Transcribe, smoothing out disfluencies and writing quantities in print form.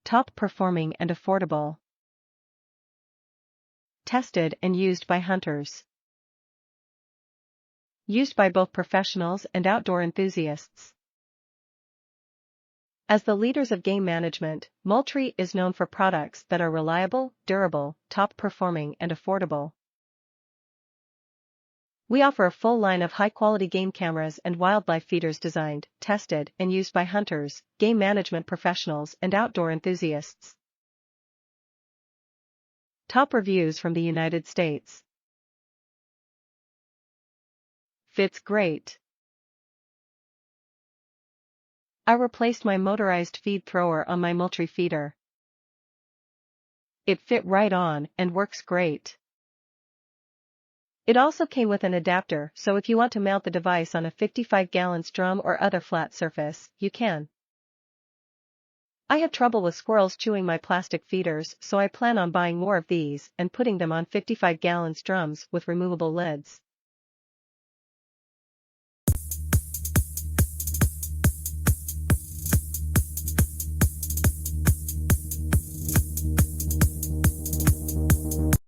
top performing and affordable. Tested and used by hunters. Used by both professionals and outdoor enthusiasts. As the leaders of game management, Moultrie is known for products that are reliable, durable, top-performing and affordable. We offer a full line of high-quality game cameras and wildlife feeders designed, tested, and used by hunters, game management professionals and outdoor enthusiasts. Top reviews from the United States. Fits great. I replaced my motorized feed thrower on my Moultrie feeder. It fit right on and works great. It also came with an adapter, so if you want to mount the device on a 55-gallon drum or other flat surface, you can. I have trouble with squirrels chewing my plastic feeders, so I plan on buying more of these and putting them on 55-gallon drums with removable lids.